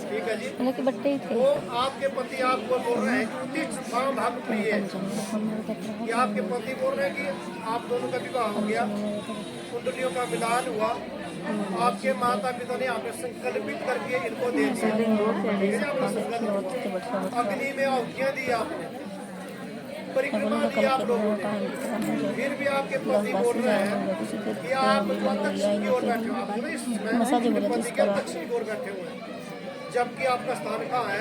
ठीक है जी। के बट्टे ही थे। वो आपके पति आपको बोल रहे हैं कि भाग प्रिय है कि आपके पति बोल रहे हैं कि आप दोनों का विवाह हो गया, कुंडलियों का मिलान हुआ, आपके माता पिता ने यहाँ पे संकल्पित करके इनको दे दिया, अग्नि में आहुतियाँ दी आपने, परिक्रमा दी आप लोगों ने, फिर भी आपके पति बोल रहे हैं कि आप दक्षिण की ओर बैठे हो, आप पति के दक्षिण की ओर बैठे हुए हैं, जबकि आपका स्थान कहाँ है?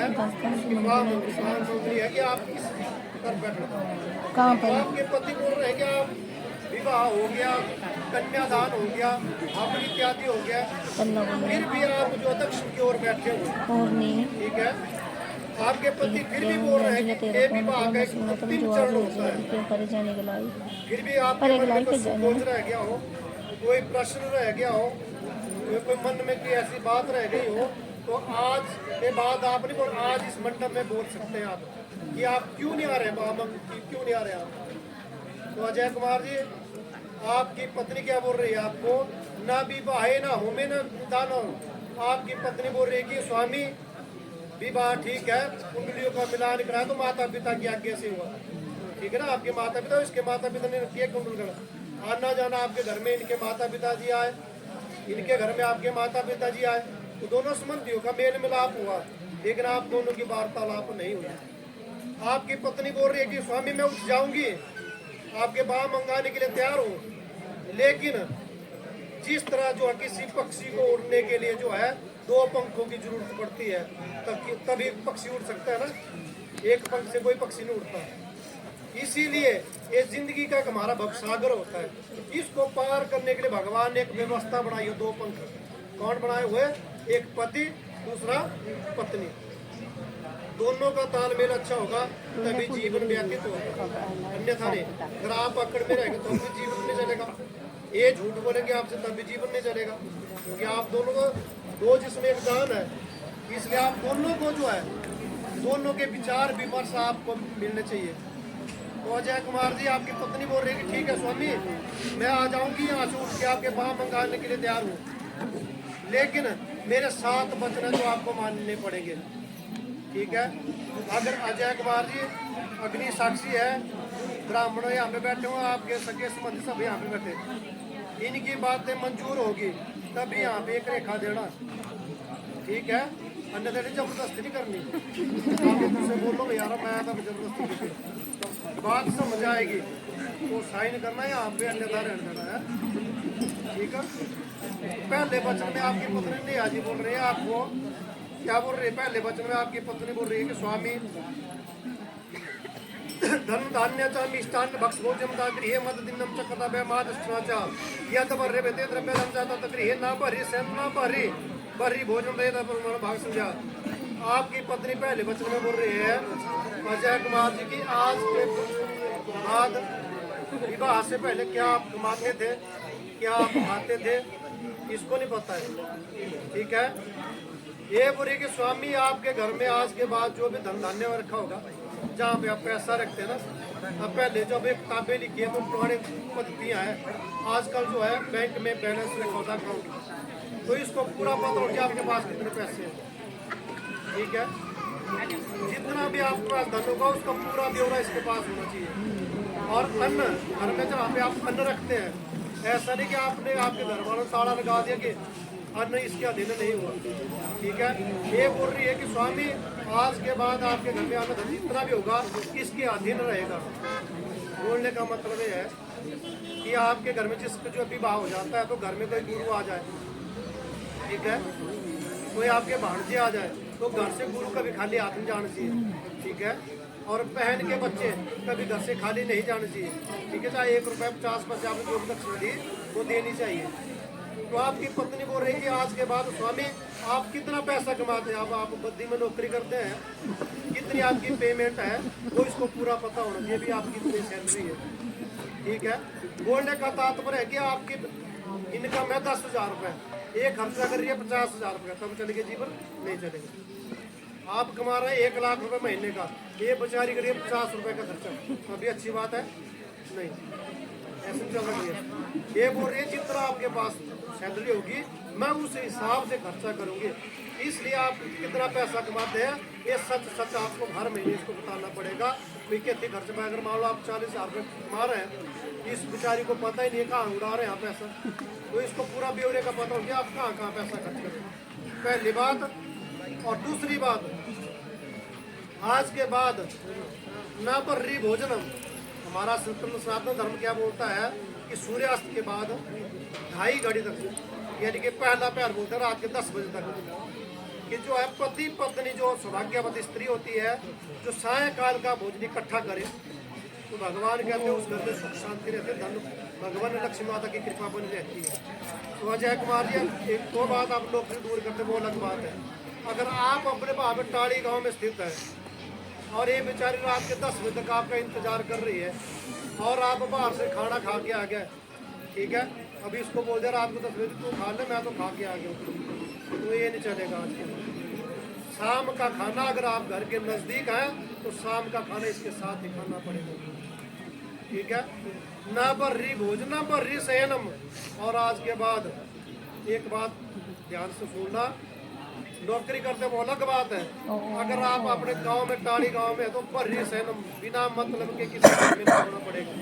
है कि आप इस तरफ बैठे हो। तो आपके पति बोल रहे हैं कि आप विवाह हो गया, कन्यादान हो गया, हवन इत्यादि हो गया, फिर भी आप जो दक्षिण की ओर बैठे हुए, ठीक है। आपके पति फिर भी बोल रहे हैं कि ये विवाह का एक अंतिम चरण होता है, फिर भी आपके मन में कुछ सोच रह गया हो, कोई प्रश्न रह गया हो, कोई मन में कोई ऐसी बात रह गई हो, तो आज के बाद आप नहीं बोल, आज इस मंडप में बोल सकते हैं आप कि आप क्यों नहीं आ रहे, क्यों नहीं आ रहे आप। तो अजय कुमार जी, आपकी पत्नी क्या बोल रही है आपको? ना विवाह ना होमे ना दान। आपकी पत्नी बोल रही है कि स्वामी विवाह ठीक है, कुंडलियों का मिलान करा तो माता पिता की आज्ञा से हुआ, ठीक है ना। आपके माता पिता, इसके माता पिता ने किया कुंडल करा, आना जाना आपके घर में इनके माता पिताजी आए, इनके घर में आपके माता पिताजी आए, तो दोनों संबंधियों का मेल मिलाप हुआ, लेकिन आप दोनों की वार्तालाप नहीं हुई। आपकी पत्नी बोल रही है कि स्वामी मैं उठ जाऊंगी, आपके बाह मंगाने के लिए तैयार हूँ, लेकिन जिस तरह जो है किसी पक्षी को उड़ने के लिए जो है 2 पंखों की जरूरत पड़ती है, तभी पक्षी उड़ सकता है ना, एक पंख से कोई पक्षी नहीं उड़ता। इसीलिए ये जिंदगी का हमारा भवसागर होता है, इसको पार करने के लिए भगवान ने एक व्यवस्था बनाई है, 2 पंख। कौन बनाए हुए? एक पति, दूसरा पत्नी, दोनों का तालमेल अच्छा होगा तभी जीवन व्यतीत होगा, अन्यथा नहीं। अगर आप अकड़ में रहेंगे तो भी जीवन नहीं चलेगा, ये झूठ बोलेंगे आपसे तब भी जीवन नहीं चलेगा, क्योंकि आप दोनों को 2 जिसमें एक जान है, इसलिए आप दोनों को जो है, दोनों के विचार विमर्श आपको मिलने चाहिए। तो अजय कुमार जी, आपकी पत्नी बोल रही है कि ठीक है स्वामी मैं आ जाऊंगी, यहाँ से उठ के आपके बाह मंगाने के लिए तैयार हूँ, लेकिन मेरे 7 वचन जो आपको मानने पड़ेंगे, ठीक है। अगर अजय कुमार जी अग्नि साक्षी है, ब्राह्मण यहाँ पे बैठे हुए, आपके सगे संबंधी सब यहाँ पे बैठे, इनकी बातें मंजूर होगी तभी यहाँ पे एक रेखा देना, ठीक है, अन्यथा जबरदस्ती नहीं करनी। तुमसे बोलो यार मैं तो जबरदस्ती, बात समझ आएगी तो साइन करना है यहाँ पे, अन्यथा रहने देना है, ठीक है। पहले वचन में आपकी पत्नी नेहा जी बोल रही है आपको, क्या बोल रही है? पहले वचन में आपकी पत्नी बोल रही है कि स्वामी धन धान्य च मिष्टान्न भक्ष भोजन दा गृह मद दिनम च कदा बेमादष्टना च यद वर्रे बेते द्रव्य दम च तत गृह न भरी सेन न भरी भरी भोजन दे तब मन भाग समझा। आपकी पत्नी पहले वचन में बोल रही है अजय कुमार जी की आज के बाद विवाह से पहले क्या आप कमाते थे, क्या आप खाते थे, इसको नहीं पता है, ठीक है। ये बोले कि स्वामी आपके घर में आज के बाद जो भी धन धान्य रखा होगा, जहाँ पे आप पैसा रखते हैं ना, अब पहले जो भी किताबें लिखी है तो पुरानी पद्धतियाँ हैं, आजकल जो है बैंक में बैलेंस रखा होता है अकाउंट, तो इसको पूरा पता हो कि आपके पास कितने पैसे हैं, ठीक है। जितना भी आपके पास धन होगा उसका पूरा ब्यौरा इसके पास होना चाहिए। और अन्न, घर में जहाँ पे आप अन्न रखते हैं, ऐसा नहीं कि आपने आपके घर वालों ने ताला लगा दिया कि अन्न इसके अधीन नहीं हुआ, ठीक है। ये बोल रही है कि स्वामी आज के बाद आपके घर में अन्न धन जितना भी होगा इसके अधीन रहेगा। बोलने का मतलब ये है कि आपके घर में जिसका जो विवाह हो जाता है तो घर में कोई गुरु आ जाए, ठीक है, कोई आपके भांजे आ जाए तो घर से गुरु कभी खाली हाथ नहीं जाना चाहिए, ठीक है। और बहन के बच्चे कभी घर से खाली नहीं जाने चाहिए, ठीक है। चाहे 1 रुपये 50 पैसे आपने जो दक्षिणा दी वो देनी चाहिए। तो आपकी पत्नी बोल रही है कि आज के बाद स्वामी आप कितना पैसा कमाते हैं, आप बद्दी में नौकरी करते हैं, कितनी आपकी पेमेंट है वो इसको पूरा पता होना चाहिए भी आपकी कितनी सैलरी है, ठीक है। बोलने का तात्पर्य है कि आपकी इनकम है 10,000 रुपये, एक खर्चा कर रही है 50,000 रुपये, तब चलेगा जीवन नहीं चलेगा। आप कमा रहे हैं 1 लाख रुपए महीने का, ये बेचारी करिए 50 रुपये का खर्चा, अभी अच्छी बात है नहीं। ऐसे चल रही है। ये बोल रही है जितना आपके पास सैलरी होगी मैं उस हिसाब से खर्चा करूंगी, इसलिए आप कितना पैसा कमाते हैं ये सच आपको हर महीने इसको बताना पड़ेगा। खेती खर्च में अगर मान लो आप 40,000 रुपये कमा रहे हैं, इस बेचारी को पता ही नहीं है कहाँ उड़ा रहे हैं आप पैसा, तो इसको पूरा ब्यौरे का पता होगा आप कहाँ कहाँ पैसा खर्च करें, पहली बात। और दूसरी बात, आज के बाद न बर्री भोजनम, हमारा सनातन धर्म क्या बोलता है कि सूर्यास्त के बाद 2.5 घड़ी तक, यानी कि पहला पैर बोलते हैं रात के 10 बजे तक, कि जो है पति पत्नी जो सौभाग्यवती स्त्री होती है जो सायकाल का भोजन इकट्ठा करे, तो भगवान कहते हैं उस घर में सुख शांति रहते, धन भगवान लक्ष्मी माता की कृपा बनी रहती है। तो अजय कुमार जी, एक तो बात आप लोग से दूर करते वो अलग बात है। अगर आप अपने भाव टाड़ी गाँव में स्थित है और ये बेचारी रात के 10 बजे तक आपका इंतजार कर रही है और आप बाहर से खाना खा के आ गए, ठीक है, अभी इसको बोल दे रहा आपको 10 बजे तू खा ले, मैं तो खा के आ गया, तो ये नहीं चलेगा। आज के शाम का खाना अगर आप घर के नज़दीक हैं तो शाम का खाना इसके साथ ही खाना पड़ेगा, ठीक है। ना बर्री भोजन ना बर्री शयनम। और आज के बाद एक बात ध्यान से सुनना, नौकरी करते वो अलग बात है, अगर आप अपने गांव में टाड़ी गांव में तो बर्री शयनम बिना मतलब के किसी को होना पड़ेगा,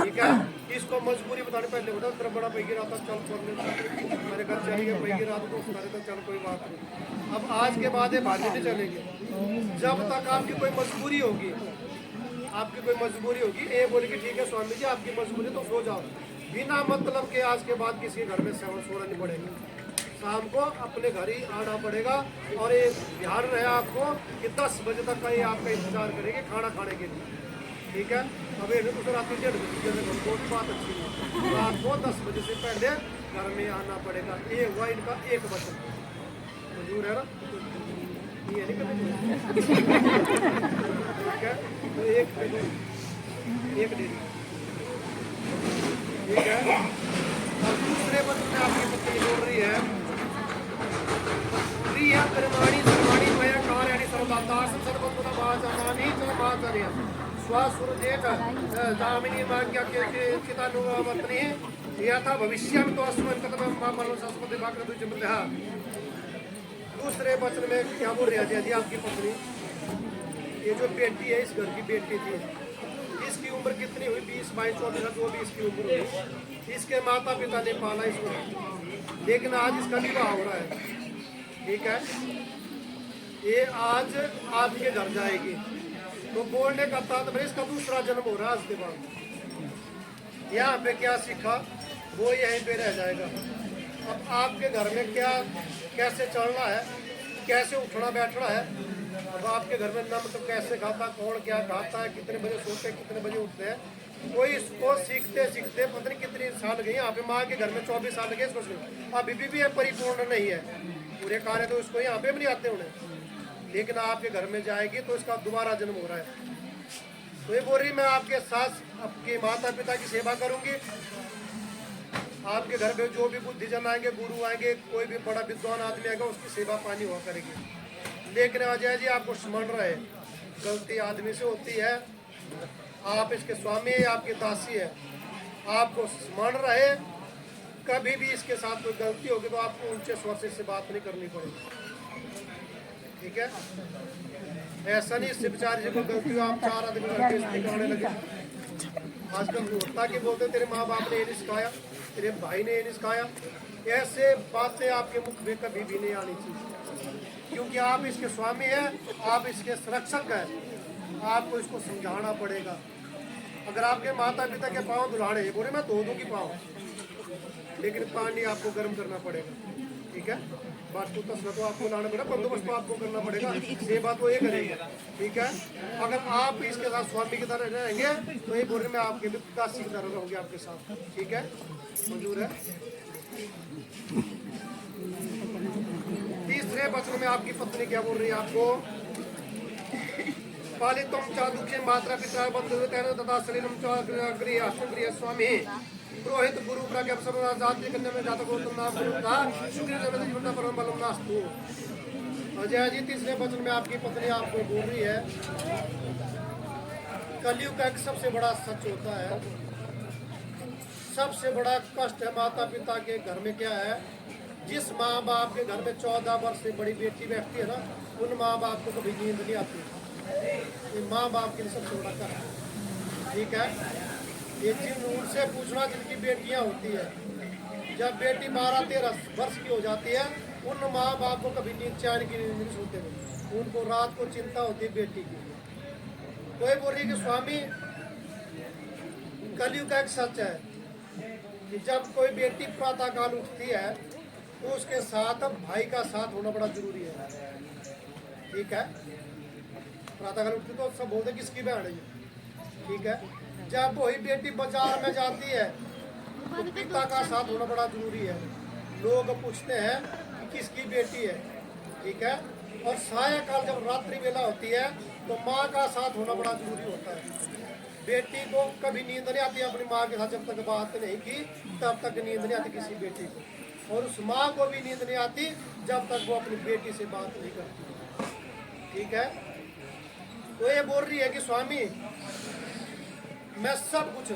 ठीक है। इसको मजबूरी बताने पहले होता तेरा बड़ा पैगी रहा था चल पढ़ने मेरे घर चली गया पैगी रात को सारे तो चल कोई बात नहीं। अब आज के बाद ये भागे नहीं चलेंगे, जब तक आपकी कोई मजबूरी होगी, आपकी कोई मजबूरी होगी, ये बोले कि ठीक है स्वामी जी आपकी मजबूरी तो सो जाओ, बिना मतलब के आज के बाद किसी घर में सोना नहीं पड़ेगा, शाम को अपने घर ही आना पड़ेगा। और ये ध्यान रहे आपको कि 10 बजे तक का ये आपका इंतजार करेंगे खाना खाने के लिए, ठीक है। अब ये तो रात के 1:30 बजे बहुत बात अच्छी है, रात को 10 बजे से पहले घर में आना पड़ेगा। ये हुआ इनका एक वचन, मंजूर है ना, ये नहीं करना, ठीक है। तो एक डेली, ठीक है। और दूसरे वचन में आपकी पत्नी बोल रही है प्रिय कर्माणि सर्वाणि मया कार्याणि सर्वदाता सर्वतोना वाचानि चलमाचर्य स्वसुरजेत दामिनी माज्ञा के चितानुवर्तनी यथा भविष्यं तो अस्मन् कतमं मामलं संस्कृति भागवत चिमृतः। दूसरे वचन में क्या बोल रही है जी आपकी पत्नी, ये जो बेटी है इस घर की बेटी थी, इसकी उम्र कितनी हुई 20, 22, 24 जो भी इसकी उम्र हुई, इसके माता पिता ने पाला इसको, लेकिन आज इसका विवाह हो रहा है, ठीक है। ये आज आपके घर जाएगी, तो बोलने का तात्पर्य इसका दूसरा जन्म हो रहा है आज के बाद। यहाँ पे क्या सीखा वो यहीं पे रह जाएगा। अब आपके घर में क्या कैसे चलना है, कैसे उठना बैठना है, अब आपके घर में नम तो कैसे खाता, कौन क्या खाता है, कितने बजे सोते हैं, कितने बजे उठते हैं, कोई इसको सीखते सीखते पता नहीं कितनी साल गई। यहाँ पे माँ के घर में 24 साल गए इसको, अभी भी परिपूर्ण नहीं है, पूरे कार्य तो इसको यहाँ पे भी नहीं आते उन्हें, लेकिन आपके घर में जाएगी तो इसका दोबारा जन्म हो रहा है। तो ये बोल रही मैं आपके साथ आपके माता पिता की सेवा करूंगी, आपके घर में जो भी बुद्धिजन आएंगे, गुरु आएंगे, कोई भी बड़ा विद्वान आदमी आएगा उसकी सेवा पानी हुआ करेगी। लेकिन अजय जी आपको स्मरण रहे गलती आदमी से होती है, आप इसके स्वामी है, आपकी दासी है, आपको स्मरण रहे कभी भी इसके साथ कोई गलती होगी तो आपको ऊंचे स्वर से बात नहीं करनी पड़ेगी, ठीक है। ऐसा नहीं इससे बेचारे जी को गलती हो आप 4 आदमी करने लगे। आजकल होता कि बोलते तेरे माँ बाप ने ये नहीं सिखाया, तेरे भाई ने ये नहीं सिखाया, ऐसे बातें आपके मुख में कभी भी नहीं आनी चाहिए, क्योंकि आप इसके स्वामी हैं, आप इसके संरक्षक हैं, आपको इसको समझाना पड़ेगा। अगर आपके माता पिता के पाँव धुलाने बोले मैं धो दूंगी पाँव, लेकिन पानी आपको गर्म करना पड़ेगा, ठीक है। बात को तस्ला तो आपको लाना पड़ेगा, बंदोबस्त तो आपको करना पड़ेगा, ये बात वो ये करेंगे, ठीक है। अगर आप इसके साथ स्वामी की तरह रहेंगे तो ये बोले मैं आपके भी दासी की तरह रहूँगी आपके साथ, ठीक है, मंजूर है। तीसरे वचन में आपकी पत्नी क्या बोल रही है आपको, पालितम च दुखे मात्रा पिता बंधु तथा सलीलम च गृह सुगृह स्वामी पुरोहित गुरु प्रज्ञा सर्वदा जाति कन्या में जातक गौतम नाम गुरुता सुग्रीव जगत जीवन परम बलम नास्तु। अजय जी तीसरे वचन में आपकी पत्नी आपको बोल रही है कलयुग का एक सबसे बड़ा सच होता है सबसे बड़ा कष्ट है माता पिता के घर में क्या है, जिस माँ बाप के घर में 14 वर्ष से बड़ी बेटी बैठती है ना, उन माँ बाप को कभी नींद नहीं आती। ये माँ बाप के लिए सबसे बड़ा कष्ट है। ठीक है, ये जिन उनसे पूछना जिनकी बेटियां होती है, जब बेटी 12-13 वर्ष की हो जाती है, उन माँ बाप को कभी नींद चैन की नींद नहीं सोते हुए, उनको रात को चिंता होती है बेटी की। तो ये बोल रही कि स्वामी कलयुग का एक सच है कि जब कोई बेटी प्रातःकाल उठती है तो उसके साथ भाई का साथ होना बड़ा जरूरी है। ठीक है, प्रातःकाल उठती तो सब बोलते किसकी बहन है। ठीक है, जब वही बेटी बाजार में जाती है तो पिता का साथ होना बड़ा जरूरी है। लोग पूछते हैं कि किसकी बेटी है। ठीक है, और सायंकाल जब रात्रि वेला होती है तो माँ का साथ होना बड़ा जरूरी होता है। बेटी को कभी नींद नहीं आती अपनी माँ के साथ, जब तक बात नहीं की तब तक नींद नहीं आती किसी बेटी को, और उस माँ को भी नींद नहीं आती जब तक वो अपनी बेटी से बात नहीं करती। ठीक है, तो ये बोल रही है कि स्वामी मैं सब कुछ,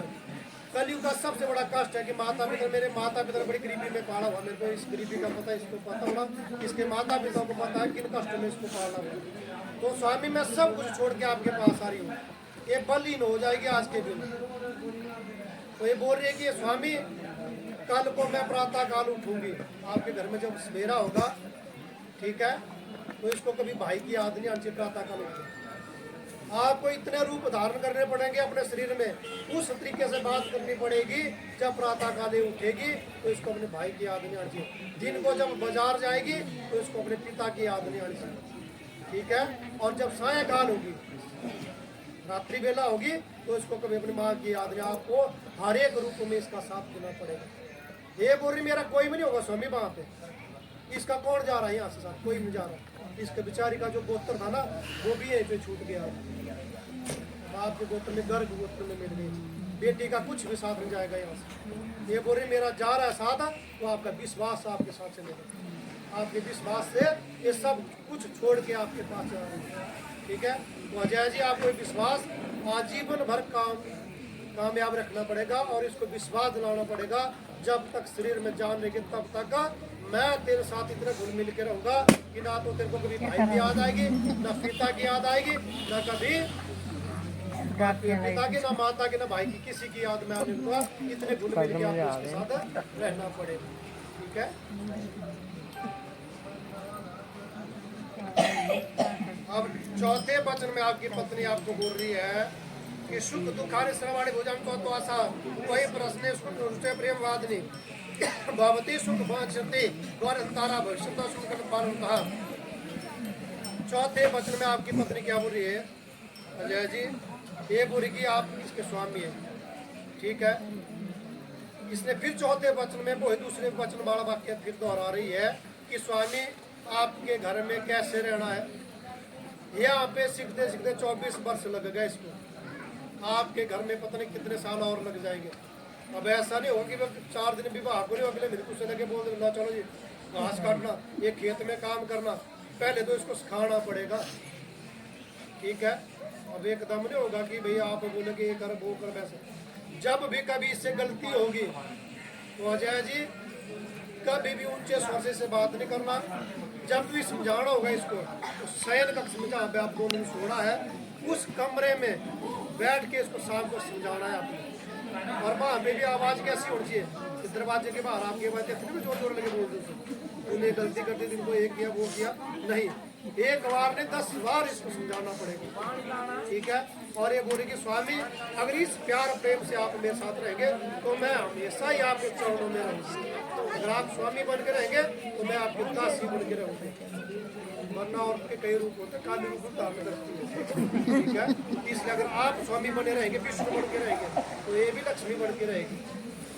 कलयुग का सबसे बड़ा कष्ट है कि माता पिता, मेरे माता पिता बड़ी गरीबी में पाला हुआ, मेरे को इस गरीबी का पता, इसको पता होगा, इसके माता पिता को पता है किन कष्ट में इसको पालना हुआ। तो स्वामी मैं सब कुछ छोड़ के आपके पास आ रही हूँ, ये बलहीन हो जाएगी आज के दिन। तो ये बोल रही है कि स्वामी कल को मैं प्रातः काल उठूंगी, आपके घर में जब सवेरा होगा, ठीक है, तो इसको कभी भाई की याद नहीं आनी चाहिए, प्रातः काल उठे। आपको इतने रूप धारण करने पड़ेंगे अपने शरीर में, उस तरीके से बात करनी पड़ेगी, जब प्रातः काल उठेगी तो इसको अपने भाई की याद नहीं आनी चाहिए। दिन को जब बाजार जाएगी तो इसको अपने पिता की याद नहीं आनी चाहिए। ठीक है, और जब सायंकाल होगी, रात्रि वेला होगी, तो इसको कभी अपनी माँ की याद नहीं। आपको हर एक रूप में इसका साथ देना पड़ेगा। ये बोल रही मेरा कोई भी नहीं होगा स्वामी वहाँ पे, इसका कौन जा रहा है यहाँ से साथ, कोई नहीं जा रहा। इसके बेचारी का जो गोत्र था ना वो भी यहीं पे छूट गया, बाप के गोत्र में, गर्भ गोत्र में मिल गई। बेटी का कुछ भी साथ नहीं जाएगा यहाँ से। ये बोल रही मेरा जा रहा है साथ, तो आपका विश्वास आपके साथ चलेगा, आपके विश्वास से ये सब कुछ छोड़ के आपके पास जा रही है। ठीक है, तो अजय जी आपको विश्वास आजीवन भर कामयाब रखना पड़ेगा, और इसको विश्वास दिलाना पड़ेगा जब तक शरीर में जान रहेगी तब तक मैं तेरे साथ इतने घुल मिल के रहूंगा कि ना तो तेरे को कभी भाई की याद आएगी, ना पिता की याद आएगी, ना कभी पिता की, ना माता की, ना भाई की, किसी की याद में आने दूंगा। इतने घुल मिल के आपको उसके साथ रहना पड़ेगा। ठीक है, अब चौथे वचन में आपकी पत्नी आपको बोल रही है कि सुख दुखानि श्रवणानि भुजं तो आशा वही प्रश्न सुख प्रेम वादनी भवती सुख वांछति द्वारंतारा भविष्यता सुख पारंतः। चौथे वचन में आपकी पत्नी क्या बोल रही है अजय जी, ये बोल रही कि आप इसके स्वामी हैं। ठीक है, इसने फिर चौथे वचन में वो दूसरे वचन वाला वाक्य फिर दोहरा रही है कि स्वामी आपके घर में कैसे रहना है। यहाँ पे सीखते सीखते 24 वर्ष लग गए इसको, आपके घर में पता नहीं कितने साल और लग जाएंगे। अब ऐसा नहीं होगा कि मैं 4 दिन विवाह को अगले दिन कुछ लगे बोल देना चलो जी घास काटना, ये खेत में काम करना, पहले तो इसको सिखाना पड़ेगा। ठीक है, अब एकदम नहीं होगा कि भैया आप बोले कि ये कर वो कर वैसे। जब भी कभी इससे गलती होगी तो अजय जी कभी भी ऊंचे स्वर से बात नहीं करना। जब भी समझाना होगा इसको तो शयन कक्ष में जहाँ पे आप दोनों ने सोना है उस कमरे में बैठ के इसको शाम को समझाना है आपने। और वहाँ पे भी आवाज़ कैसी होनी चाहिए, दरवाजे के बाहर आपके बात इतने भी जोर जोर लगे बोल दो, उन्हें गलती करते दिन को एक किया वो किया नहीं, एक बार नहीं 10 बार इसको समझाना पड़ेगा। ठीक है, और ये बोले कि स्वामी अगर इस प्यार प्रेम से आप मेरे साथ रहेंगे तो मैं हमेशा ही आपके चरणों में रहूँगा। अगर आप स्वामी बन के रहेंगे तो मैं आपके दासी बन के रहूँगी, वरना और के कई रूप होते काली रूप धारण करती है। ठीक है, इसलिए अगर आप स्वामी बने रहेंगे, विष्णु बन के रहेंगे तो ये भी लक्ष्मी बन के रहेगी,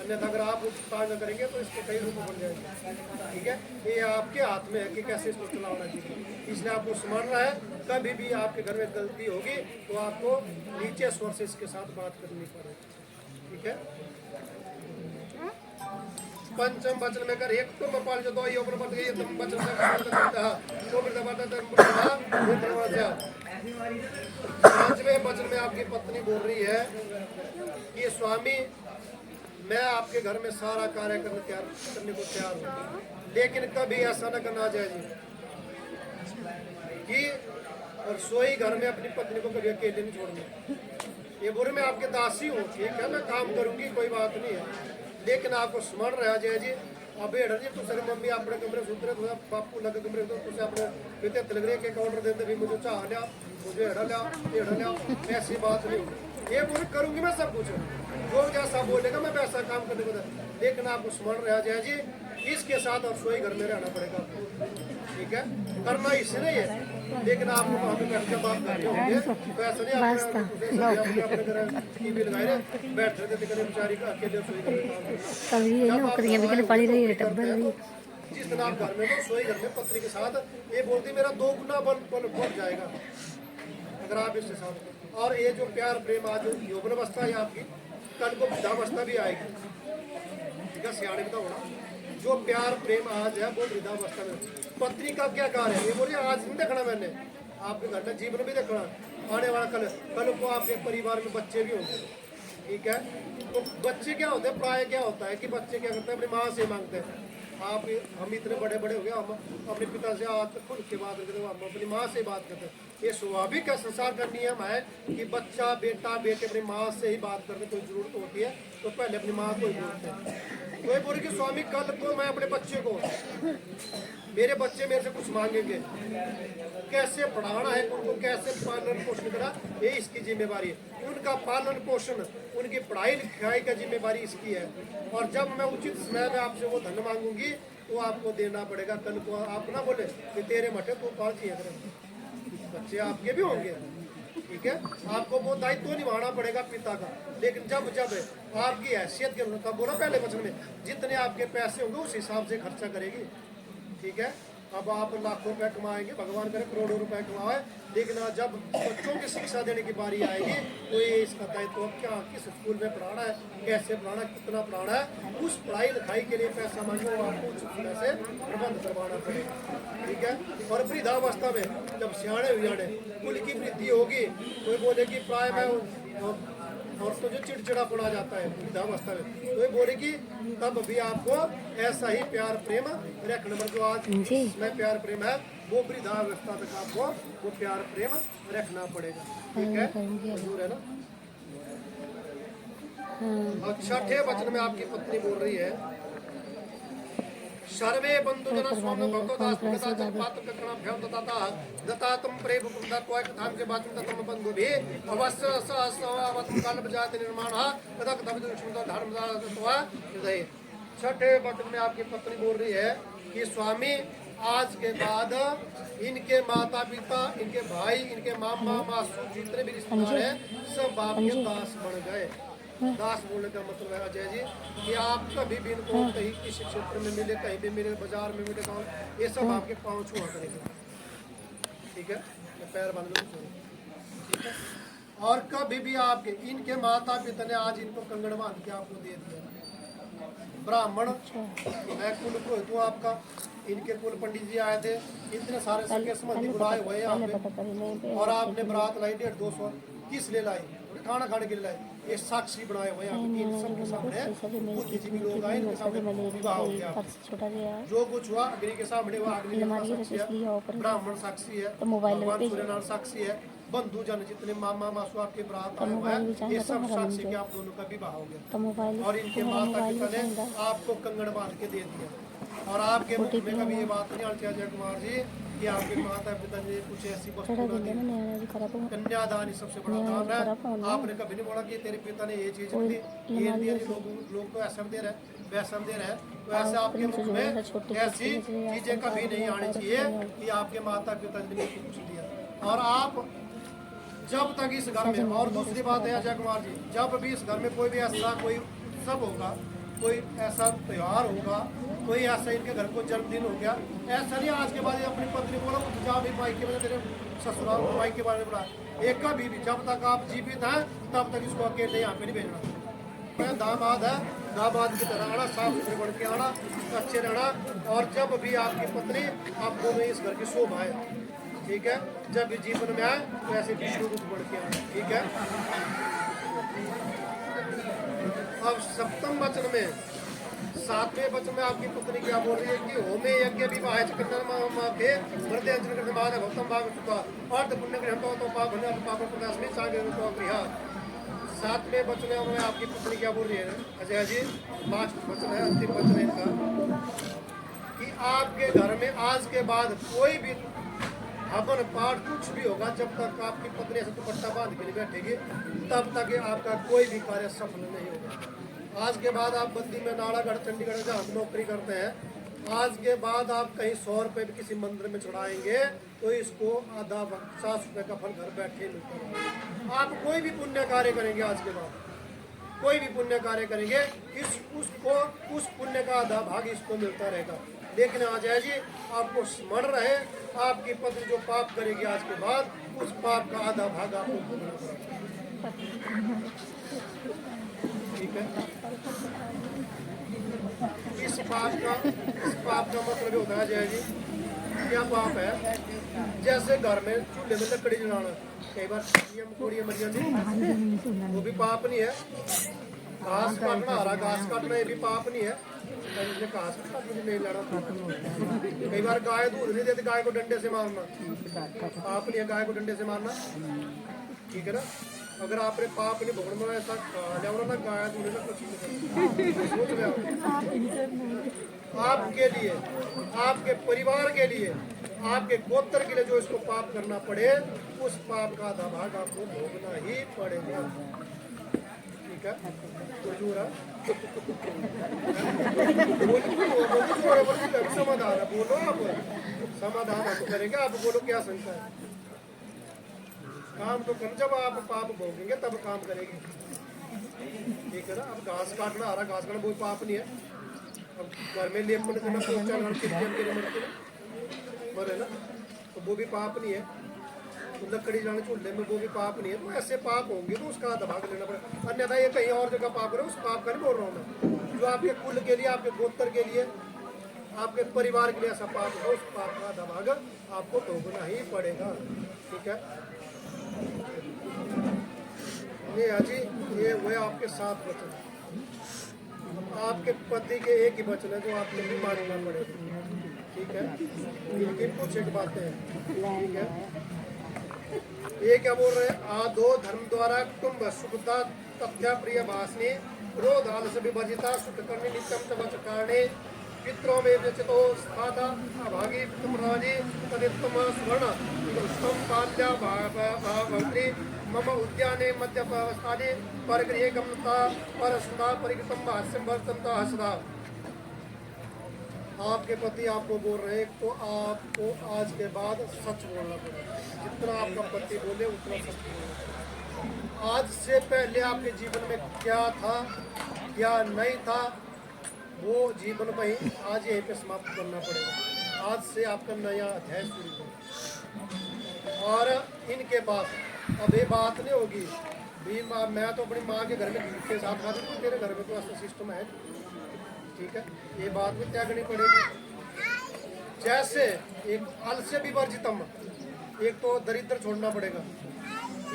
अन्यथा अगर आप उत्पादन करेंगे तो इसके कई रूप बन जाएंगे। ठीक है, ये आपके हाथ में है कि कैसे इसको चलाना चाहिए। इसलिए आपको स्मरण है कभी भी आपके घर में गलती होगी तो आपको नीचे स्वर से इसके साथ बात करनी पड़ेगी। ठीक है, पंचम वचन में कर एक तुम पाल जो दो ये ऊपर बढ़ गई तुम वचन का तो मृदा पांचवें वचन में आपकी पत्नी बोल रही है कि स्वामी मैं आपके घर में सारा कार्य करने को तैयार हूँ, लेकिन कभी ऐसा न करना जाए कि रसोई घर में अपनी पत्नी को कभी अकेले नहीं छोड़ना। ये बोले मैं आपके दासी हूँ, ठीक है, मैं काम करूंगी, कोई बात नहीं है, लेकिन आपको स्मरण रहा जय जी अब हेड़ जी तुम सारी मम्मी अपने कमरे सुतरे तो बापू लगे कमरे तो तुझे अपने बेटे तलगरे के ऑर्डर देते भी मुझे चाह लिया, मुझे हेड़ा लिया, ऐसी बात नहीं होगी। ये बोले करूंगी मैं सब कुछ, जो जैसा बोलेगा मैं वैसा काम करने को, लेकिन आपको स्मरण रहा जय जी इसके साथ और सोई घर में रहना पड़ेगा, ठीक है, करना इसने है, लेकिन आपको वहाँ पे बैठ के बात करनी होगी, तो ऐसा नहीं आपने अपने घर टीवी लगाए रहे बैठ रहे थे कभी बेचारी अकेले सोई घर में काम कभी ये नौकरियां भी पड़ी रही है टब्बर भी। जिस दिन आप घर में तो सोई घर में पत्नी के साथ ये बोलती मेरा 2 गुना बल बढ़ जाएगा अगर आप इसके साथ। और ये जो प्यार प्रेम आज यौवन अवस्था है आपकी, कल को वृद्धावस्था भी आएगी, ठीक है, सियाने भी तो होना। जो प्यार प्रेम आज है वो वृद्धावस्था में। पत्नी का क्या कार्य है ये बोलिए, आज नहीं देखना मैंने, आपके घर में जीवन भी देखना, आने वाला कल को आपके परिवार में बच्चे भी होंगे, ठीक है। तो बच्चे क्या होते हैं, प्राय क्या होता है कि बच्चे क्या करते हैं अपनी माँ से मांगते हैं। आप हम इतने बड़े बड़े हो गए, हम अपने पिता से आज तक खुद के बात करते हैं, हम अपनी माँ से बात करते हैं। ये स्वाभाविक है, संसार का नियम है कि बच्चा बेटा बेटे अपनी माँ से ही बात करने की जरूरत होती है, तो पहले अपनी माँ को ही बोलते हैं। तो ये बोले कि स्वामी कल को मैं अपने बच्चे को, मेरे बच्चे मेरे से कुछ मांगेंगे, कैसे पढ़ाना है उनको, कैसे पालन पोषण करना, ये इसकी जिम्मेवारी है। उनका पालन पोषण, उनकी पढ़ाई लिखाई का जिम्मेवारी इसकी है। और जब मैं उचित समय में आपसे वो धन मांगूंगी तो आपको देना पड़ेगा। कल को आप ना बोले कि तेरे मठे तो पाल चाहिए, बच्चे आपके भी होंगे, ठीक है, आपको वो दायित्व तो निभाना पड़ेगा पिता का। लेकिन जब जब आपकी हैसियत के अनुसार, बोला पहले वचन में, जितने आपके पैसे होंगे उस हिसाब से खर्चा करेगी, ठीक है। अब आप लाखों रुपए कमाएंगे, भगवान करे करोड़ों रुपए कमाए, लेकिन जब बच्चों की शिक्षा देने की बारी आएगी तो ये इसका दायित्व क्या, किस स्कूल में पढ़ाना है, कैसे पढ़ाना, कितना पढ़ाना है, उस पढ़ाई लिखाई के लिए पैसा मांगे वो आपको उस तरह से प्रबंध करवाना पड़ेगा, ठीक है। और वृद्धावस्था में जब सियाणे हुआणे कुल की वृद्धि होगी तो बोलेगी प्राय में और तो जो चिड़चिड़ा पड़ा जाता है वृद्धावस्था में, तो ये बोलेगी तब भी आपको ऐसा ही प्यार प्रेम रखना, मतलब जो आज में प्यार प्रेम है वो वृद्धावस्था तक आपको वो प्यार प्रेम रखना पड़ेगा, ठीक है, जरूर है ना। और छठे वचन में आपकी पत्नी बोल रही है, सर्वे बंधु जना स्वामी भक्तो दास पिता जन पात्र ककरणाम भ्याम दताता दतातम प्रेम कुंदा कोय कथाम के बाचन तम बंधु भी अवश्य सवत काल बजाते निर्माण कदक तब दुष्मता धर्म दातवा हृदय। छठे वचन में आपकी पत्नी बोल रही है कि स्वामी आज के बाद इनके माता पिता, इनके भाई, इनके मामा मासू जितने भी रिश्तेदार हैं सब बाप के दास बन गए। दास बोलने का मतलब है अजय जी कि आप कभी भी इनको कहीं किसी क्षेत्र में मिले, कहीं भी मिले, बाजार में मिले, गाँव, ये सब आपके पाँव छुआ करेंगे, ठीक है, पैर बांध लो, ठीक है। और कभी भी आपके इनके माता पिता ने आज इनको कंगन बांध के आपको दे दिया, ब्राह्मण मैं कुल पुरोहित हूँ आपका, इनके कुल पंडित जी आए थे, इतने सारे सके संबंधी बुलाए हुए हैं और आपने बारात लाई 150-200 किस ले लाई, खाना खाने के लिए लाई, ये साक्षी बनाए हुए हैं सबके सामने, बुद्धिजीवी लोग आए, इनके सामने विवाह हो गया, जो कुछ हुआ अग्नि के सामने हुआ, अग्नि साक्षी है, ब्राह्मण साक्षी है, भगवान सूर्यनारायण साक्षी है, बंधु जन जितने मामा मासू आपके बरात आए हुए हैं ये सब साक्षी के आप दोनों का विवाह हो गया। और इनके माता पिता ने आपको कंगन बांध के दे दिया, और आपके मुख में कभी ये बात नहीं आती अजय कुमार जी कि आपके माता पिता ने कुछ ऐसी वस्तु ना दी। कन्यादान सबसे बड़ा दान है। आपने कभी नहीं बोला कि तेरे पिता ने ये चीज दी, ये दिया, लोग तो ऐसा दे रहे वैसा दे रहे, तो ऐसे आपके मुख में ऐसी चीजें कभी नहीं आनी चाहिए कि आपके माता पिता ने कुछ दिया। और आप जब तक इस घर में, और दूसरी बात है अजय कुमार जी, जब भी इस घर में कोई भी ऐसा कोई उत्सव होगा, कोई ऐसा त्योहार होगा, कोई ऐसा इनके घर को जन्मदिन हो गया, ऐसा नहीं आज के बाद अपनी पत्नी बोला जा भी माई के तेरे ससुराल माई के बारे में बड़ा, एक कभी भी जब तक आप जीवित हैं तब तक इसको अकेले यहाँ पे नहीं भेजना। दामाद है, दामाद की तरह आना, साफ सुथरे बढ़ के आना, अच्छे रहना, और जब भी आपकी पत्नी आपको में इस घर की शोभा है, ठीक है, जब भी जीवन में आए तो ऐसे विष्णु रूप बढ़ के आए, ठीक है। अब सप्तम वचन में, सातवें वचन में आपकी पत्नी क्या बोल रही है कि होमे यज्ञ विवाह चक्रमाके वृद्धि अंजन करने बाद भक्तम भाग चुका अर्ध पुण्य ग्रहण तो पाप भने पाप प्रदास में चांगे तो गृह। सातवें वचन में आपकी पत्नी क्या बोल रही है अजय जी, लास्ट वचन है, अंतिम वचन है इनका, कि आपके घर में आज के बाद कोई भी हवन पाठ कुछ भी होगा, जब तक आपकी पत्नी ऐसे दुपट्टा बांध के नहीं बैठेगी तब तक आपका कोई भी कार्य सफल नहीं होगा। आज के बाद आप बद्दी में, नालागढ़, चंडीगढ़ जहाँ नौकरी करते हैं, आज के बाद आप कहीं 100 रुपये भी किसी मंदिर में चढ़ाएंगे तो इसको आधा 50 रुपये का फल घर बैठे मिलता है। आप कोई भी पुण्य कार्य करेंगे, आज के बाद कोई भी पुण्य कार्य करेंगे उस पुण्य का आधा भाग इसको मिलता रहेगा। लेकिन अजय जी आपको स्मरण रहे, आपकी पत्नी जो पाप करेगी आज के बाद, उस पाप का आधा भाग आपको भोगना पड़ेगा। ठीक है, इस पाप का मतलब होता है अजय जी, क्या पाप है? जैसे घर में चूल्हे में लकड़ी जलाना, कई बार कोड़ियाँ मर जाती, वो भी पाप नहीं है। घास काटना, हरा घास काटना, ये भी पाप नहीं है। घास मुझे नहीं लड़ा। कई बार गाय दूध नहीं देती, गाय को डंडे से मारना पाप नहीं है, गाय को डंडे से मारना। ठीक है ना, अगर आपने पाप नहीं भोगना में ऐसा जाओ ना, गाय दूध ना कुछ सोच रहे आपके लिए, आपके परिवार के लिए, आपके गोत्र के लिए जो इसको पाप करना पड़े, उस पाप का आधा भाग आपको भोगना ही पड़ेगा। ठीक है, समाधान है, बोलो आप, समाधान हम करेंगे, आप बोलो क्या शंका है? काम तो कर, जब आप पाप भोगेंगे तब काम करेंगे। ठीक है ना, अब घास काटना, हरा घास काटना वो पाप नहीं है। अब घर में लेप मरे ना, तो वो भी पाप नहीं है। तो लकड़ी जाने चूल्हे में वो भी पाप नहीं है। तो ऐसे पाप होंगे तो उसका दबाव लेना पड़ेगा, अन्यथा ये कहीं और जगह पाप करे, उस पाप का नहीं बोल रहा हूँ मैं। जो आपके कुल के लिए, आपके गोत्र के लिए, आपके परिवार के लिए ऐसा पाप हो, उस पाप का दबाव आपको भोगना ही पड़ेगा। ठीक है, ये अजी ये हुए आपके 7 वचन। आपके पति के एक ही वचन है जो आपको भी मानना पड़ेगा। ठीक है, लेकिन कुछ एक बातें हैं। ठीक है, ये क्या बोल रहे हैं? आदो धर्म द्वारा कुटुंब सुखता तथ्या प्रिय भाषणी क्रोध आलस विवर्जिता सुख करने नित्यम तवच कारणे पित्रों में व्यचितो स्थाता अभागी तुमराजी तदित्तम स्वर्ण उत्तम पाद्या भावत्री मम उद्याने मध्यवस्थाने परगृहे गमनता परसुदा परिकृतम हास्यम वर्तनता हसदा। आपके पति आपको बोल रहे हैं तो आपको आज के बाद सच बोलना पड़ेगा। जितना आपका पति बोले उतना सच बोलना पड़ेगा। आज से पहले आपके जीवन में क्या था, क्या नहीं था, वो जीवन में ही आज यहीं पे समाप्त करना पड़ेगा। आज से आपका नया अध्याय शुरू हो। और इनके बाद अब ये बात नहीं होगी भी मैं तो अपनी माँ के घर में घी के साथ खाती हूँ, तेरे घर में तो ऐसा सिस्टम है। ठीक है, ये बात भी त्याग करनी पड़ेगी। जैसे एक आलस्य विवर्जितम, एक तो दरिद्र छोड़ना पड़ेगा,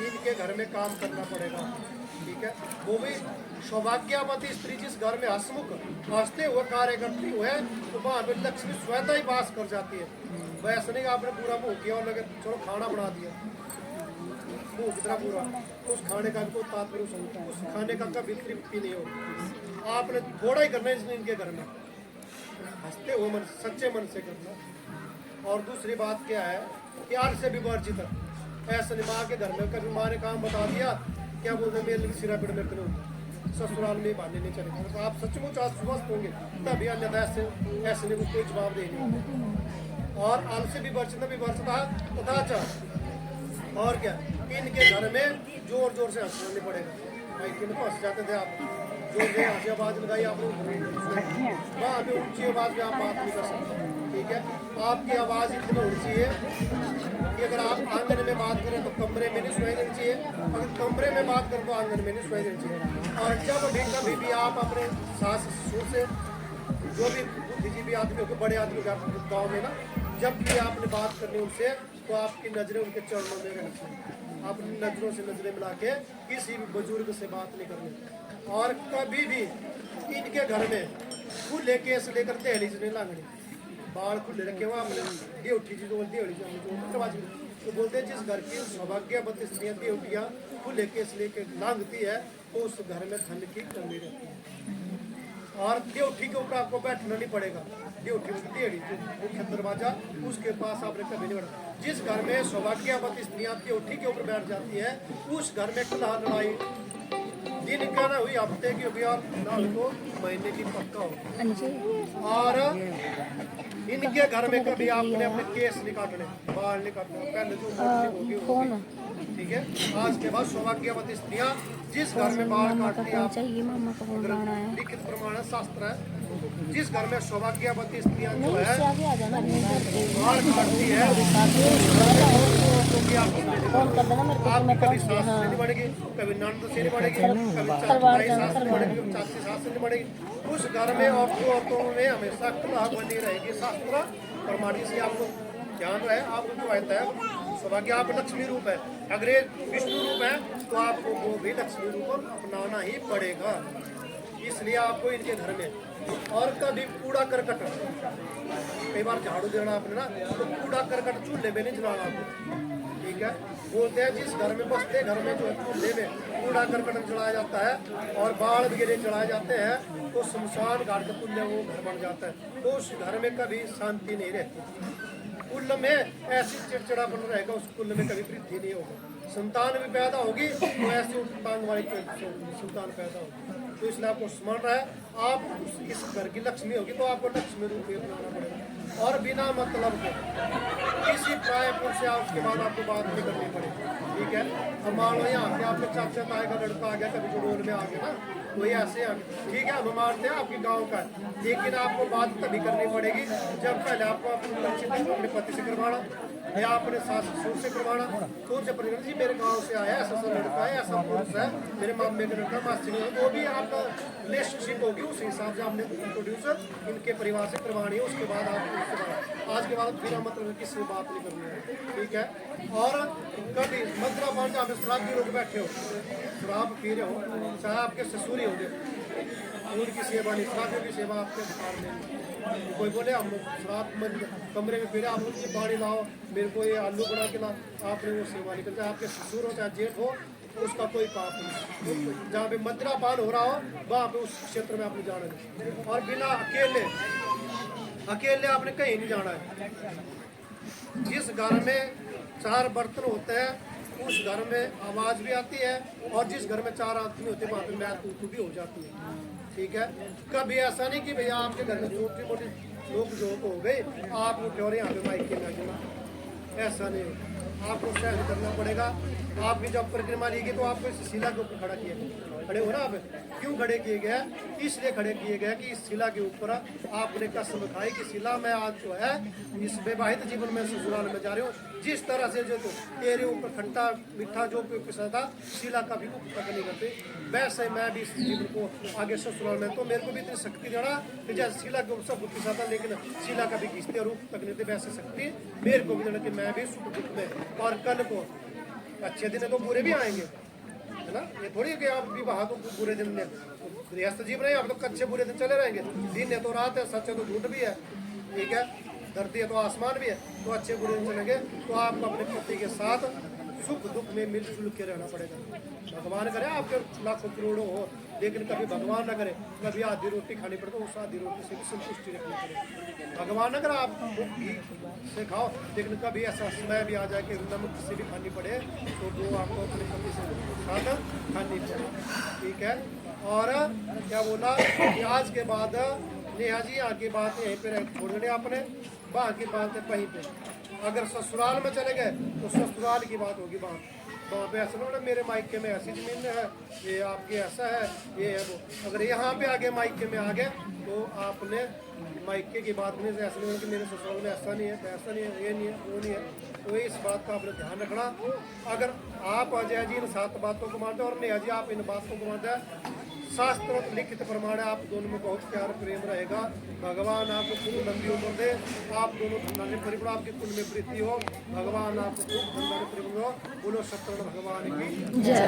इनके घर में काम करना पड़ेगा। ठीक है, वो भी सौभाग्यवती स्त्री जिस घर में हंसमुख हंसते हुए कार्य करती हुए, तो वहाँ पे लक्ष्मी स्वतः ही वास कर जाती है। वैसे नहीं आपने पूरा भूख किया और लगे चलो खाना बना दिया, भूख इतना पूरा, उस खाने का कोई तात्पर्य, उस खाने का कभी तृप्ति नहीं होगी। आपने थोड़ा ही करना है इसलिए इनके घर में हंसते हुए मन, सच्चे मन से करना। और दूसरी बात क्या है कि आज से विवर्जित, ऐसे माँ के घर में कभी माँ ने काम बता दिया, क्या बोलते मेरे सिरा पेड़ मेरे को ससुराल में बांधने नहीं चलेगा। तो आप सचमुच आज स्वस्थ होंगे तभी, अन्यथा ऐसे नहीं कोई जवाब देंगे। और आलस्य विवर्जित विवर्जिता तथा और क्या, इनके घर में जोर जोर से हंसना नहीं पड़ेगा। भाई किन को हंस जाते थे आप, जोर से हंसी आवाज लगाई आपने, वहाँ पे ऊंची आवाज में आप बात नहीं कर सकते। ठीक है, आपकी आवाज इतनी होनी चाहिए कि अगर आप आंगन में बात करें तो कमरे में नहीं सुनाई देनी चाहिए, अगर कमरे में बात करें तो आंगन में नहीं सुनाई देनी चाहिए। और जब भी कभी भी आप अपने सास ससुर से, जो भी बुद्धिजीवी आदमी हो, बड़े आदमी हो गाँव में ना, जब भी आपने बात करनी उनसे, तो आपकी नजरें उनके चरणों में रहनी चाहिए। अपनी नजरों से नजरें मिला के किसी भी बुजुर्ग से बात नहीं करनी। और कभी भी इनके घर में खुले केस लेकर दहलीज नहीं लांगनी, बाल खुले रखे हुआ ड्यूटी जी तो बोलते हैं जिस घर की सौभाग्यवती स्त्रियां ड्यूटियां खुले केस लेकर लांगती है तो उस घर में धन की कमी रहती है। और ड्यूटी के ऊपर आपको बैठना नहीं पड़ेगा, ड्यूटी मुख्य दरवाजा उसके पास आपने कभी नहीं बैठा। जिस घर में सौभाग्यवती स्त्रियां ड्यूटी के ऊपर बैठ जाती है उस घर में कलह लड़ाई दिन का ना हुई हफ्ते की होगी और नाल को महीने की पक्का होगी। और इनके घर में कभी आपने अपने केस नहीं काटने, बाल नहीं काटने, पहले जो होगी ठीक है। आज के बाद सौभाग्यवती स्त्रियां जिस घर में बाल काटती है लिखित प्रमाण शास्त्र है, जिस घर में सौभाग्यवती स्त्रियां जो है बाल काटती है आपकी कभी सास से नहीं बढ़ेगी, कभी नंद से नहीं बढ़ेगी, कभी चाची सास से नहीं बढ़ेगी, चाची सास से नहीं बढ़ेगी। उस घर में औरतों में हमेशा कलह बनी रहेगी। शास्त्र प्रमाणित से आपको ध्यान है, आपको जो आता है सौभाग्य आप लक्ष्मी रूप है, अगर ये विष्णु रूप है तो आपको वो भी लक्ष्मी रूप अपनाना ही पड़ेगा। इसलिए आपको इनके घर में और कभी कूड़ा करकट, कई बार झाड़ू देना आपने ना तो कूड़ा करकट चूल्हे में नहीं जलाना आपको, ठीक है। बोलते हैं जिस घर में बसते घर में जो है चूल्हे में कूड़ा करकट जलाया जाता है और बाल वगैरह जलाए जाते हैं तो शमशान घाट का पुण्य वो घर बन जाता है, तो उस घर में कभी शांति नहीं रहती। कुल में ऐसी चिड़चिड़ापन रहेगा, उस कुल में कभी वृद्धि नहीं होगा। संतान भी पैदा होगी तो ऐसी उतांग वाली संतान पैदा होगी। तो इसलिए आपको स्मरण रहे, आप इस घर की लक्ष्मी होगी तो आपको लक्ष्मी रूप में अपनाना पड़ेगा। और बिना मतलब के किसी प्राय पुरुष से उसके बाद आपको बात नहीं करनी पड़ेगी, ठीक है। अब मान लो यहाँ पे आपके चाचा ताए का लड़का आ गया, कभी जो रोल में आ गया ना कोई ऐसे आ गया, ठीक है, हम मानते हैं आपके गाँव का, लेकिन आपको बात तभी करनी पड़ेगी जब पहले आपको अपने पति से करवाना या अपने सास ससुर से करवाना, तो जब जी मेरे गांव से आया ऐसा लड़का है, ऐसा पुरुष है, मेरे मामे का लड़का मासी का, वो भी आपका रिलेशनशिप होगी, उस हिसाब से आपने प्रोड्यूसर इनके परिवार से करवानी है। उसके बाद आप आज के बाद बिना मतलब किसी से बात नहीं करनी है, ठीक है। और कभी मद्रा पान जहाँ पे शराब पी लोग बैठे हो, शराब पी रहे हो, चाहे आपके ससुर ही हो गए, उनकी सेवा नहीं, शराबियों की सेवा आपके अधिकार में। कोई बोले हम शराब कमरे में पी रहे, आप उनकी पानी लाओ, मेरे को ये आलू बना के ला, आपने वो सेवा नहीं करते। आपके ससुर हो चाहे जेठ हो उसका कोई पाप नहीं। जहाँ पे मद्रापान हो रहा हो वहाँ पे उस क्षेत्र में आपने जाना नहीं, और बिना अकेले आपने कहीं नहीं जाना है। जिस घर में 4 बर्तन होते हैं उस घर में आवाज भी आती है, और जिस घर में 4 आदमी होते हैं वहाँ पे मैल तू भी हो जाती है, ठीक है। कभी ऐसा नहीं कि भैया आपके घर में छोटी मोटी लोग जोक हो गए आप उठे और यहाँ पे माइक के लगेगा, ऐसा नहीं है। आपको सहन करना पड़ेगा। आपकी जब परिक्रमा ली गई तो आपको इस शिला के ऊपर खड़ा किया, खड़े हो ना आप, क्यों खड़े किए गए? इसलिए खड़े किए गए कि इस शिला के ऊपर आपने कसम खाई कि शिला मैं आज जो है इस वैवाहिक जीवन में ससुराल में जा रही हूँ, जिस तरह से जो तो तेरे ऊपर खट्टा मीठा जो पिसा था शिला का भी तक नहीं करते, वैसे मैं भी इस जीवन को आगे ससुराल में, तो मेरे को भी इतनी शक्ति देना कि जैसे शिला के ऊपर सब पिसा था लेकिन शिला का भी घिसते रूप तक नहीं थे, वैसे शक्ति मेरे को भी देना कि मैं भी सुख दुख में, और कल को अच्छे दिन है तो बुरे भी आएंगे, है ना। ये थोड़ी है कि आप विवाह तो बुरे दिन में गृहस्थ जीवन है, आप तो कच्चे बुरे दिन चले रहेंगे, दिन है तो रात है, सच है तो झूठ भी है, ठीक है, धरती है तो आसमान भी है, तो अच्छे बुरे दिन चलेंगे। तो आपको अपने पति के साथ सुख दुख में मिलजुल के रहना पड़ेगा। भगवान करे आपके लाखों करोड़ों हो, लेकिन कभी भगवान न करे कभी आधी रोटी खानी पड़े तो उस आधी रोटी से भी संतुष्टि रखनी पड़ेगी। भगवान अगर आप घी से खाओ, लेकिन कभी ऐसा समय भी आ जाए कि नमक से भी खानी पड़े तो वो आपको अपने पति से खाकर खानी पड़े, ठीक है। और क्या बोला कि आज के बाद नेहा जी आगे बात यहीं पे छोड़ देने आपने, बाकी बात है कहीं पे। अगर ससुराल में चले गए तो ससुराल की बात होगी, वहाँ पे ऐसा ना मेरे मायके में ऐसी जमीन है, ये आपके ऐसा है, ये है वो। अगर यहाँ पे आगे मायके में आ गए तो आपने मायके की बात नहीं, ऐसा नहीं कि मेरे ससुराल में ऐसा नहीं है, ऐसा नहीं है, ये नहीं है, वो नहीं है। तो इस बात का आपने ध्यान रखना। अगर आप अजय जी इन 7 बातों को मानते हैं और नेहा जी आप इन बातों को मानते हैं, शास्त्र लिखित प्रमाण आप दोनों में बहुत प्यार प्रेम रहेगा। भगवान आपको खूब लंबी उम्र दे, आप दोनों धन्य परिवार आपके कुल में वृद्धि हो, भगवान आपको खूब धन्य परिवार हो। बोलो सत्यनारायण भगवान की जय।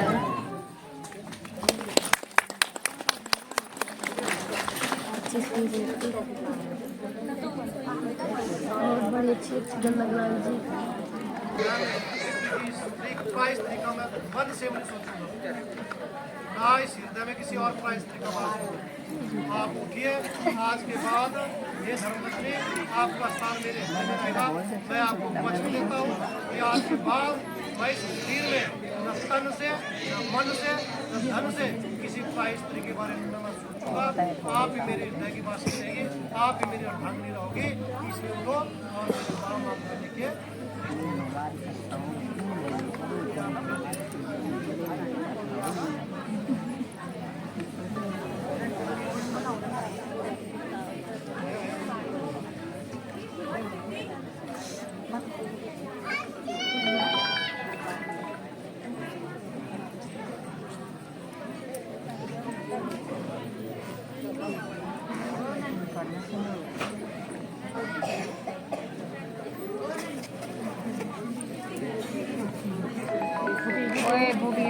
25 30 और बड़ी अच्छी अच्छी गंदा गुलाब जी। प्राइस तरीका मैं मन से नहीं सोचूंगा, ना इस हृदय में किसी और प्राइस तरीका बात होगी। आप उठिए, आज के बाद ये धर्मपत्नी आपका स्थान मेरे हृदय में रहेगा। मैं आपको वचन देता हूँ कि आज के बाद मैं इस शरीर में न तन से, न मन से, न धन से किसी प्राइस तरीके के बारे में मैं सोचूंगा। आप ही मेरे हृदय की बात सुनेगी, आप ही मेरी अर्धांगिनी रहोगी। इसलिए उठो और मेरे नाम आपको लिखिए। ओए भूखी